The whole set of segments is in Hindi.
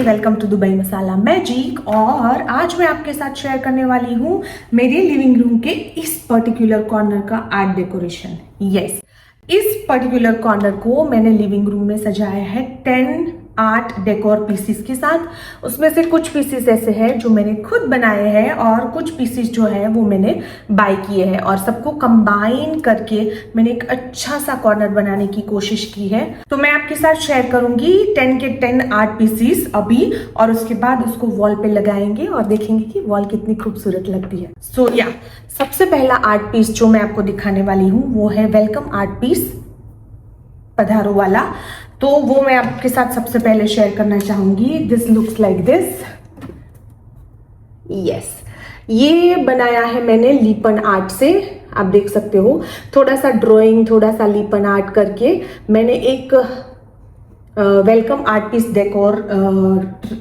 Welcome to Dubai masala magic. और आज मैं आपके साथ शेयर करने वाली हूँ मेरे लिविंग रूम के इस पर्टिकुलर कॉर्नर का आर्ट डेकोरेशन। यस, इस पर्टिकुलर कॉर्नर को मैंने लिविंग रूम में सजाया है 10 आर्ट डेकोर पीसीस के साथ। उसमें से कुछ पीसीस ऐसे हैं जो मैंने खुद बनाए हैं और कुछ पीसीस जो है वो मैंने बाय किए हैं, और सबको कंबाइन करके मैंने एक अच्छा सा कॉर्नर बनाने की कोशिश की है। तो मैं आपके साथ शेयर करूंगी 10 के 10 आर्ट पीसीस अभी, और उसके बाद उसको वॉल पे लगाएंगे और देखेंगे कि वॉल कितनी खूबसूरत लगती है। सो या सबसे पहला आर्ट पीस जो मैं आपको दिखाने वाली हूँ वो है वेलकम आर्ट पीस, पधारो वाला। तो वो मैं आपके साथ सबसे पहले शेयर करना चाहूंगी। This looks like this. Yes, ये बनाया है मैंने लीपन आर्ट से। आप देख सकते हो, थोड़ा सा ड्राइंग, थोड़ा सा लीपन आर्ट करके मैंने एक वेलकम आर्ट पीस डेकोर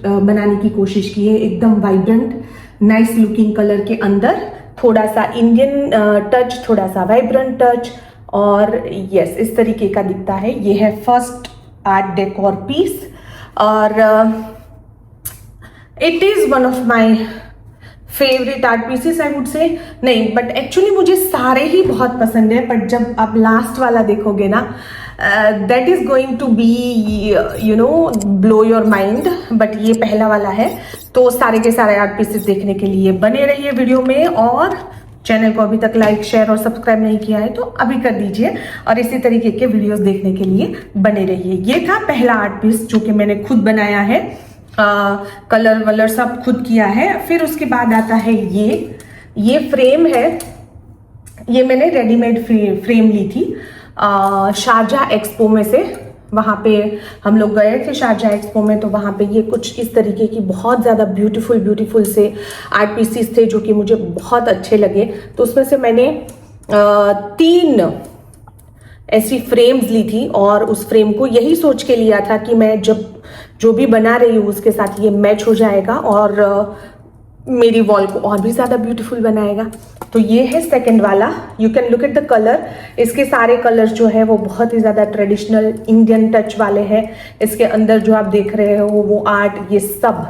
बनाने की कोशिश की है। एकदम वाइब्रेंट नाइस लुकिंग कलर के अंदर थोड़ा सा इंडियन टच, थोड़ा सा वाइब्रेंट टच, और यस इस तरीके का दिखता है। ये है फर्स्ट आर्ट डेकोर पीस, और it is one of my favourite art pieces I would say. नहीं, बट एक्चुअली मुझे सारे ही बहुत पसंद है, बट जब आप लास्ट वाला देखोगे ना, that is going to be you know blow your mind. But ये पहला वाला है, तो सारे के सारे आर्ट पीसेस देखने के लिए बने रहिए वीडियो में, और चैनल को अभी तक लाइक, शेयर और सब्सक्राइब नहीं किया है तो अभी कर दीजिए, और इसी तरीके के वीडियोस देखने के लिए बने रहिए। ये था पहला आर्ट पीस जो कि मैंने खुद बनाया है, कलर वलर सब खुद किया है। फिर उसके बाद आता है ये फ्रेम है। ये मैंने रेडीमेड फ्रेम ली थी शारजाह एक्सपो में से। वहाँ पे हम लोग गए थे शारजाह एक्सपो में, तो वहाँ पे ये कुछ इस तरीके की बहुत ज़्यादा ब्यूटीफुल से आर्ट पीसीस थे जो कि मुझे बहुत अच्छे लगे। तो उसमें से मैंने 3 ऐसी फ्रेम्स ली थी, और उस फ्रेम को यही सोच के लिया था कि मैं जब जो भी बना रही हूँ उसके साथ ये मैच हो जाएगा और मेरी वॉल को और भी ज़्यादा ब्यूटीफुल बनाएगा। तो ये है सेकंड वाला। You can look at the colour. इसके सारे कलर्स जो है वो बहुत ही ज़्यादा ट्रेडिशनल इंडियन टच वाले हैं। इसके अंदर जो आप देख रहे हो वो आर्ट, ये सब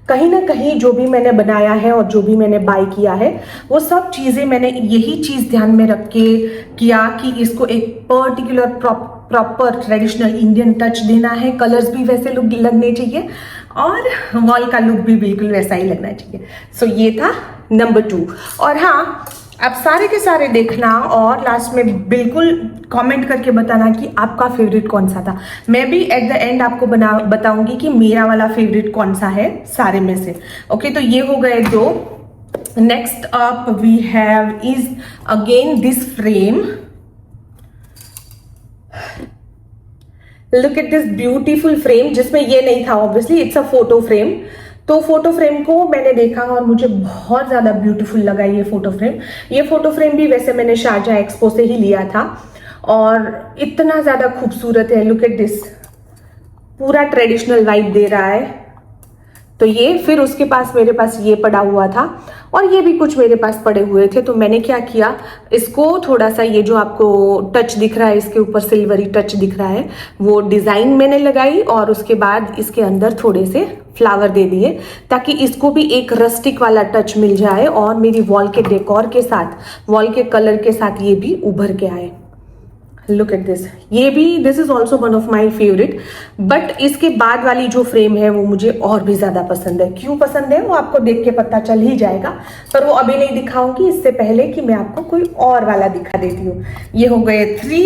कहीं ना कहीं जो भी मैंने बनाया है और जो भी मैंने बाय किया है वो सब चीज़ें मैंने यही चीज़ ध्यान में रख के किया कि इसको एक particular proper traditional Indian touch देना है। कलर्स भी वैसे लुक लगने चाहिए और वॉल का लुक भी बिल्कुल वैसा ही लगना चाहिए। सो ये था नंबर 2। और हाँ, आप सारे के सारे देखना और लास्ट में बिल्कुल कमेंट करके बताना कि आपका फेवरेट कौन सा था। मैं भी एट द एंड आपको बताऊंगी कि मेरा वाला फेवरेट कौन सा है सारे में से। ओके, तो ये हो गए 2। Next up we have is again this frame. Look at this beautiful frame, जिसमें ये नहीं था obviously, it's a photo frame. तो फोटो फ्रेम को मैंने देखा और मुझे बहुत ज़्यादा ब्यूटीफुल लगा ये फोटो फ्रेम। ये फोटो फ्रेम भी वैसे मैंने शारजाह एक्सपो से ही लिया था, और इतना ज़्यादा खूबसूरत है। लुक एट दिस, पूरा ट्रेडिशनल वाइब दे रहा है। तो ये, फिर उसके पास मेरे पास ये पड़ा हुआ था, और ये भी कुछ मेरे पास पड़े हुए थे। तो मैंने क्या किया, इसको थोड़ा सा, ये जो आपको टच दिख रहा है, इसके ऊपर सिल्वरी टच दिख रहा है, वो डिज़ाइन मैंने लगाई, और उसके बाद इसके अंदर थोड़े से फ्लावर दे दिए ताकि इसको भी एक रस्टिक वाला टच मिल जाए, और मेरी वॉल के डेकोर के साथ, वॉल के कलर के साथ ये भी उभर के आए। लुक एट दिस, ये भी, this is also one of my favourite. But इसके बाद वाली जो फ्रेम है वो मुझे और भी ज़्यादा पसंद है। क्यों पसंद है वो आपको देख के पता चल ही जाएगा, पर वो अभी नहीं दिखाऊंगी, इससे पहले कि मैं आपको कोई और वाला दिखा देती हूँ। ये हो गए 3।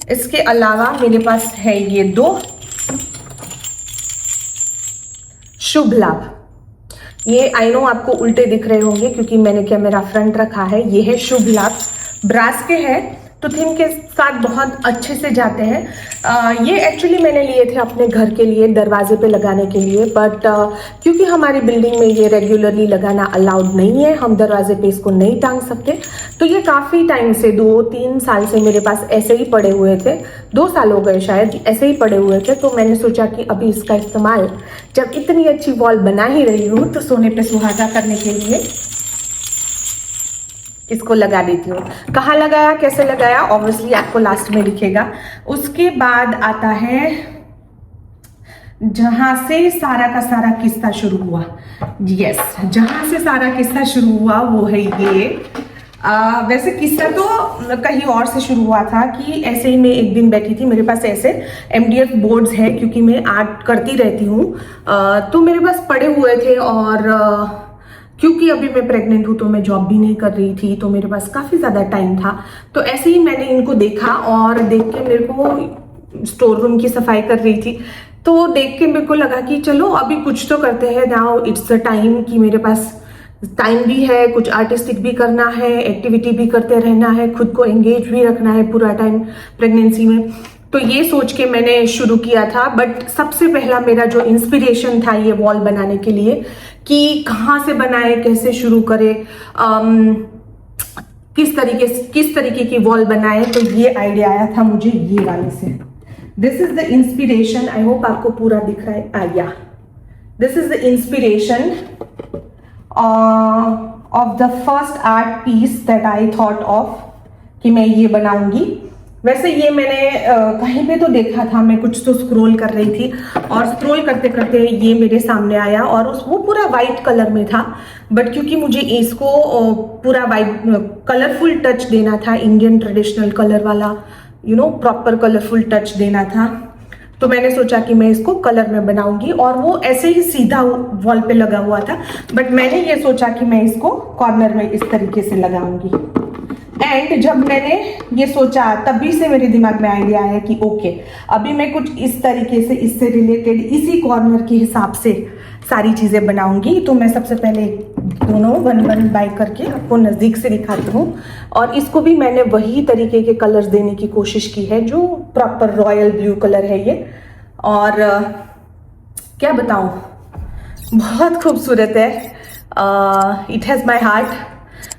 इसके अलावा मेरे पास है ये 2 शुभ लाभ। ये आई नो आपको उल्टे दिख रहे होंगे क्योंकि मैंने क्या मेरा फ्रंट रखा है। ये है शुभ लाभ, ब्रास के हैं, तो थीम के साथ बहुत अच्छे से जाते हैं। ये एक्चुअली मैंने लिए थे अपने घर के लिए, दरवाजे पे लगाने के लिए, बट क्योंकि हमारी बिल्डिंग में ये रेगुलरली लगाना अलाउड नहीं है, हम दरवाजे पे इसको नहीं टांग सकते। तो ये काफ़ी टाइम से, 2-3 साल से मेरे पास ऐसे ही पड़े हुए थे। 2 साल हो गए शायद, ऐसे ही पड़े हुए थे। तो मैंने सोचा कि अभी इसका इस्तेमाल, जब इतनी अच्छी वॉल बना ही रही हूँ, तो सोने पे सुहागा करने के लिए इसको लगा देती हूँ। कहाँ लगाया, कैसे लगाया, ऑब्वियसली आपको लास्ट में दिखेगा। उसके बाद आता है जहां से सारा का सारा किस्सा शुरू हुआ। यस, जहां से सारा किस्सा शुरू हुआ वो है ये। वैसे किस्सा तो कहीं और से शुरू हुआ था कि ऐसे ही मैं एक दिन बैठी थी, मेरे पास ऐसे MDF बोर्ड्स है क्योंकि मैं आर्ट करती रहती हूँ, तो मेरे पास पड़े हुए थे। और क्योंकि अभी मैं प्रेग्नेंट हूँ तो मैं जॉब भी नहीं कर रही थी, तो मेरे पास काफ़ी ज़्यादा टाइम था। तो ऐसे ही मैंने इनको देखा और देख के मेरे को स्टोर रूम की सफाई कर रही थी, तो देख के मेरे को लगा कि चलो अभी कुछ तो करते हैं। नाउ इट्स द टाइम कि मेरे पास टाइम भी है, कुछ आर्टिस्टिक भी करना है, एक्टिविटी भी करते रहना है, खुद को एंगेज भी रखना है पूरा टाइम प्रेगनेंसी में। तो ये सोच के मैंने शुरू किया था। बट सबसे पहला मेरा जो इंस्पिरेशन था ये वॉल बनाने के लिए कि कहाँ से बनाए, कैसे शुरू करे, किस तरीके की वॉल बनाए, तो ये आइडिया आया था मुझे ये वाले से। This is the inspiration, I hope आपको पूरा दिख रहा है। या this is the inspiration of the first art piece that I thought of कि मैं ये बनाऊंगी। वैसे ये मैंने कहीं पे तो देखा था, मैं कुछ तो स्क्रॉल कर रही थी और स्क्रॉल करते करते ये मेरे सामने आया और वो पूरा वाइट कलर में था। बट क्योंकि मुझे इसको पूरा वाइट कलरफुल टच देना था, इंडियन ट्रेडिशनल कलर वाला, प्रॉपर कलरफुल टच देना था, तो मैंने सोचा कि मैं इसको कलर में बनाऊंगी। और वो ऐसे ही सीधा वॉल पे लगा हुआ था, बट मैंने ये सोचा कि मैं इसको कॉर्नर में इस तरीके से लगाऊंगी। एंड जब मैंने ये सोचा तभी से मेरे दिमाग में आइडिया आया कि ओके, अभी मैं कुछ इस तरीके से इससे रिलेटेड इसी कॉर्नर के हिसाब से सारी चीज़ें बनाऊंगी। तो मैं सबसे पहले दोनों वन बाय करके आपको नज़दीक से दिखाती हूँ। और इसको भी मैंने वही तरीके के कलर्स देने की कोशिश की है जो प्रॉपर रॉयल ब्लू कलर है ये। और क्या बताऊँ, बहुत खूबसूरत है। It has my heart.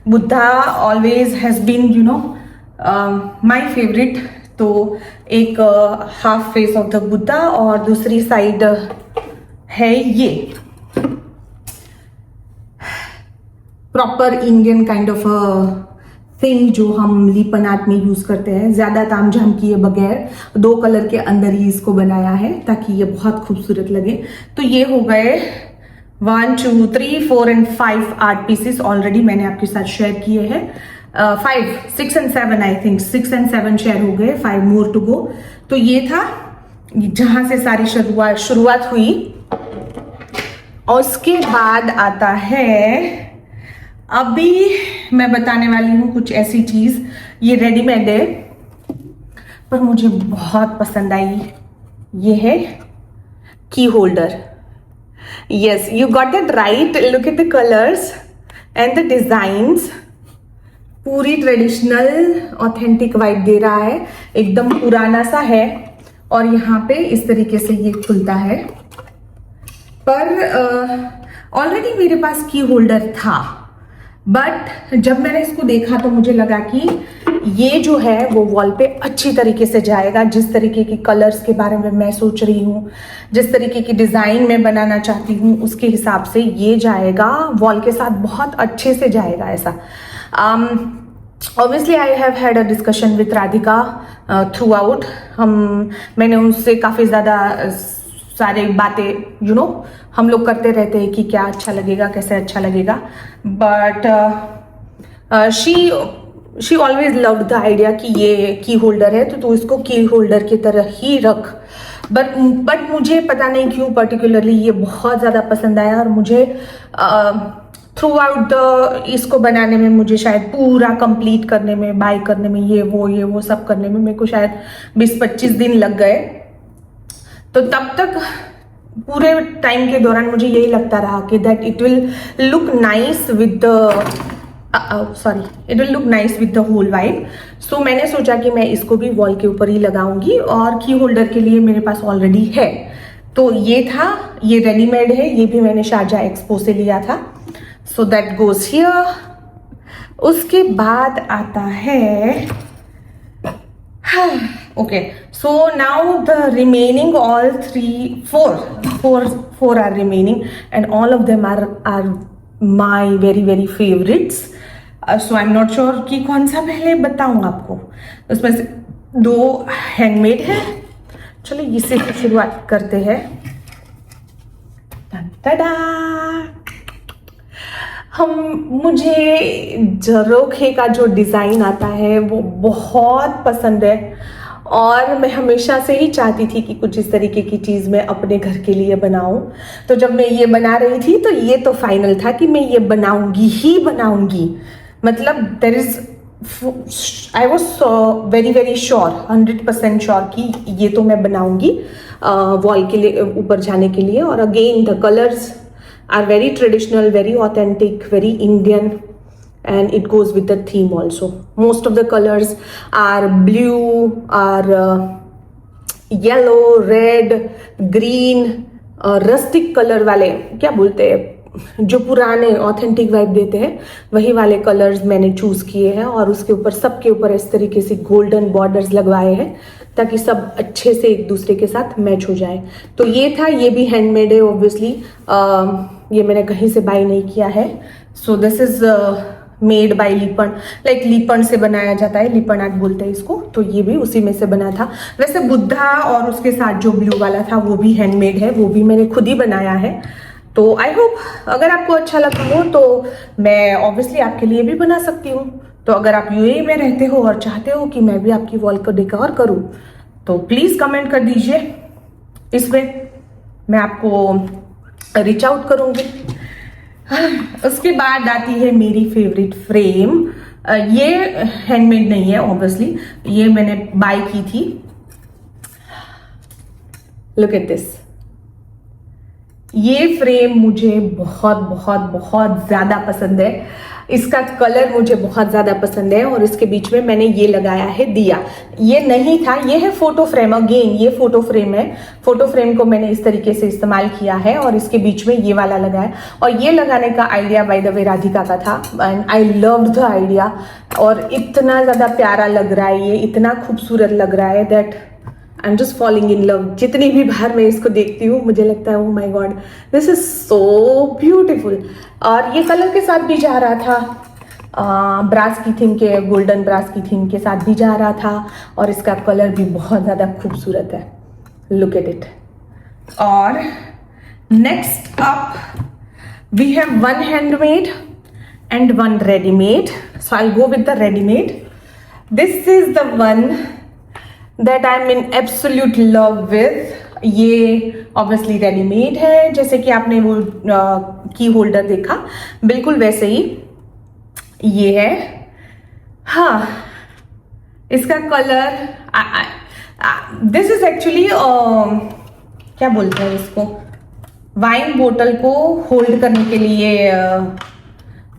Buddha always has been my favourite. तो एक half face of the Buddha और दूसरी साइड है ये proper Indian kind of thing जो हम लिपन आर्ट में यूज करते हैं, ज्यादा तामझाम किए बगैर 2 कलर के अंदर ही इसको बनाया है ताकि ये बहुत खूबसूरत लगे। तो ये हो गए 1 2 3 4 एंड 5 आर्ट पीसेस ऑलरेडी मैंने आपके साथ शेयर किए हैं। 5 6 and 7 I think 6 and 7 share हो गए, 5 मोर टू गो। तो ये था जहां से सारी शुरुआत हुई। और उसके बाद आता है, अभी मैं बताने वाली हूँ कुछ ऐसी चीज, ये रेडीमेड है पर मुझे बहुत पसंद आई। ये है की holder. Yes, you got it right. Look at the colours and the designs. पूरी ट्रेडिशनल ऑथेंटिक वाइब दे रहा है, एकदम पुराना सा है। और यहाँ पे इस तरीके से ये खुलता है। पर ऑलरेडी मेरे पास की होल्डर था, बट जब मैंने इसको देखा तो मुझे लगा कि ये जो है वो वॉल पे अच्छी तरीके से जाएगा। जिस तरीके की कलर्स के बारे में मैं सोच रही हूँ, जिस तरीके की डिज़ाइन मैं बनाना चाहती हूँ, उसके हिसाब से ये जाएगा वॉल के साथ, बहुत अच्छे से जाएगा ऐसा। Obviously I have had a discussion with Radhika through out. मैंने उनसे काफ़ी ज़्यादा सारे बातें हम लोग करते रहते हैं कि क्या अच्छा लगेगा, कैसे अच्छा लगेगा। But she always loved the idea कि ये की होल्डर है तो तू इसको की होल्डर की तरह ही रख। बट मुझे पता नहीं क्यों पर्टिकुलरली ये बहुत ज़्यादा पसंद आया। और मुझे थ्रू आउट इसको बनाने में, मुझे शायद पूरा कंप्लीट करने में, बाय करने में, ये वो सब करने में मेरे को शायद 20-25 दिन लग गए। तो तब तक पूरे टाइम के दौरान मुझे यही लगता रहा कि that it will look nice with the whole vibe. So मैंने सोचा कि मैं इसको भी वॉल के ऊपर ही लगाऊंगी और की होल्डर के लिए मेरे पास ऑलरेडी है। तो ये था, ये रेडीमेड है, ये भी मैंने शारजा एक्सपो से लिया था। So that goes here. उसके बाद आता है okay, so now the remaining all 4 are remaining and all of them are my very favorites. So I am not sure कि कौन सा पहले बताऊं आपको। उसमें से 2 हैंडमेड है। चलो इससे शुरुआत करते हैं। टा मुझे झरोखे का जो डिज़ाइन आता है वो बहुत पसंद है और मैं हमेशा से ही चाहती थी कि कुछ इस तरीके की चीज़ मैं अपने घर के लिए बनाऊं। तो जब मैं ये बना रही थी तो ये तो फाइनल था कि मैं ये बनाऊंगी ही बनाऊंगी। मतलब there is I was very very sure, 100% sure कि ये तो मैं बनाऊंगी वॉल के लिए, ऊपर जाने के लिए। और again the colours are very traditional, very authentic, very Indian, and it goes with the theme also. Most of the colors are blue, are yellow, red, green, rustic color वाले, क्या बोलते हैं, जो पुराने ऑथेंटिक वाइब देते हैं वही वाले कलर्स मैंने चूज किए हैं। और उसके ऊपर, सबके ऊपर इस तरीके से गोल्डन बॉर्डर्स लगवाए हैं ताकि सब अच्छे से एक दूसरे के साथ मैच हो जाए। तो ये था, ये भी हैंडमेड है ऑब्वियसली, ये मैंने कहीं से बाय नहीं किया है। So this is made by Lippan, like Lippan से बनाया जाता है, लिपन आर्ट बोलते हैं इसको। तो ये भी उसी में से बना था। वैसे बुद्धा और उसके साथ जो ब्लू वाला था वो भी हैंडमेड है, वो भी मैंने खुद ही बनाया है। तो आई होप अगर आपको अच्छा लगा हो तो मैं ऑब्वियसली आपके लिए भी बना सकती हूँ। तो अगर आप यूएई में रहते हो और चाहते हो कि मैं भी आपकी वॉल को डेकोर करूँ तो प्लीज कमेंट कर दीजिए, इसमें मैं आपको रीच आउट करूंगी। उसके बाद आती है मेरी फेवरेट फ्रेम। ये हैंडमेड नहीं है ऑब्वियसली, ये मैंने बाय की थी। Look at this. ये फ्रेम मुझे बहुत बहुत बहुत ज्यादा पसंद है। इसका कलर मुझे बहुत ज्यादा पसंद है और इसके बीच में मैंने ये लगाया है दिया। ये नहीं था, ये है फोटो फ्रेम। अगेन ये फोटो फ्रेम है। फोटो फ्रेम को मैंने इस तरीके से इस्तेमाल किया है और इसके बीच में ये वाला लगाया। और ये लगाने का idea by the way Radhika का था and I loved the idea. और इतना ज्यादा प्यारा लग रहा है, ये इतना खूबसूरत लग रहा है that I am just falling in love. जितनी भी बार मैं इसको देखती हूँ मुझे लगता है, oh my God, this is so beautiful. और ये कलर के साथ भी जा रहा था, ब्रास की थीम के, गोल्डन ब्रास की थीम के साथ भी जा रहा था। और इसका कलर भी बहुत ज़्यादा खूबसूरत है। Look at it. और next up we have one handmade and one readymade. So I go with the readymade. This is the one that I am in absolute love with. ये ऑब्वियसली रेडीमेड है, जैसे कि आपने वो की होल्डर देखा बिल्कुल वैसे ही ये है। हाँ, इसका कलर, दिस इज एक्चुअली क्या बोलते हैं इसको, वाइन बोतल को होल्ड करने के लिए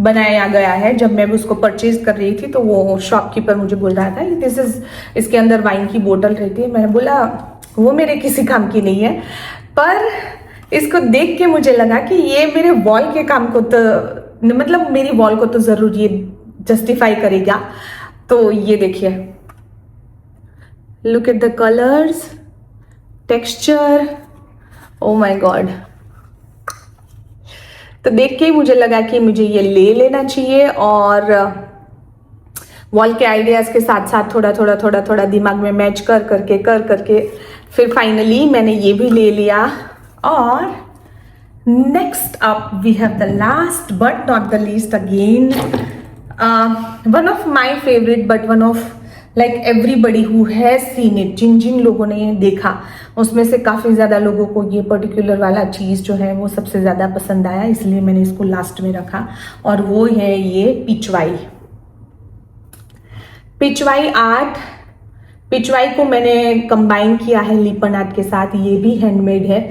बनाया गया है। जब मैं उसको परचेज कर रही थी तो वो शॉपकीपर मुझे बोल रहा था दिस इज, इसके अंदर वाइन की बोतल रहती है। मैंने बोला वो मेरे किसी काम की नहीं है, पर इसको देख के मुझे लगा कि ये मेरे वॉल के काम को तो, मतलब मेरी वॉल को तो जरूर ये जस्टिफाई करेगा। तो ये देखिए, look at the colours, texture, oh my God. तो देख के ही मुझे लगा कि मुझे ये ले लेना चाहिए। और वॉल के आइडियाज के साथ साथ थोड़ा दिमाग में मैच कर करके फिर फाइनली मैंने ये भी ले लिया। और next up we have the last but not the least again, one of my favourite but one of like everybody who has seen it. जिन जिन लोगों ने ये देखा उसमें से काफ़ी ज़्यादा लोगों को ये पर्टिकुलर वाला चीज़ जो है वो सबसे ज़्यादा पसंद आया, इसलिए मैंने इसको लास्ट में रखा। और वो है ये पिचवाई। पिचवाई आर्ट, पिचवाई को मैंने कंबाइन किया है लिपन आर्ट के साथ। ये भी हैंडमेड है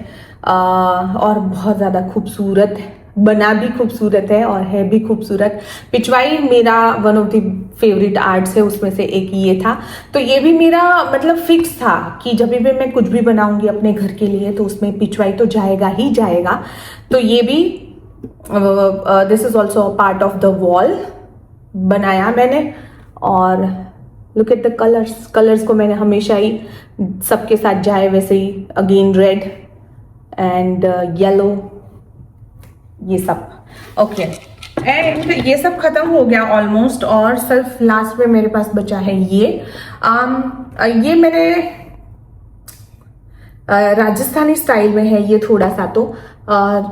और बहुत ज़्यादा खूबसूरत है, बना भी खूबसूरत है और है भी खूबसूरत। पिचवाई मेरा one of the favourite arts है, उसमें से एक ये था। तो ये भी मेरा मतलब फिक्स था कि जब भी मैं कुछ भी बनाऊंगी अपने घर के लिए तो उसमें पिचवाई तो जाएगा ही जाएगा। तो ये भी this is also a part of the wall बनाया मैंने। और look at the colours, colours को मैंने हमेशा ही सबके साथ जाए वैसे ही, अगेन रेड एंड येलो, ये सब। ओके, एंड ये सब खत्म हो गया ऑलमोस्ट, और सिर्फ लास्ट में मेरे पास बचा है ये मैंने राजस्थानी स्टाइल में है ये थोड़ा सा। तो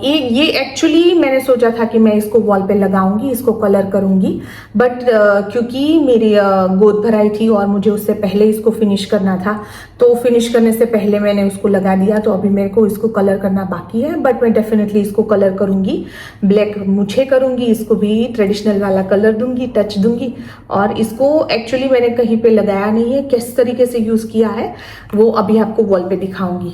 ये एक्चुअली मैंने सोचा था कि मैं इसको वॉल पे लगाऊंगी, इसको कलर करूंगी, बट क्योंकि मेरी गोद भराई थी और मुझे उससे पहले इसको फिनिश करना था, तो फिनिश करने से पहले मैंने उसको लगा दिया। तो अभी मेरे को इसको कलर करना बाकी है, बट मैं डेफिनेटली इसको कलर करूंगी, ब्लैक मुझे करूंगी, इसको भी ट्रेडिशनल वाला कलर दूंगी, टच दूंगी। और इसको एक्चुअली मैंने कहीं पे लगाया नहीं है, किस तरीके से यूज किया है वो अभी आपको वॉल पे दिखाऊंगी।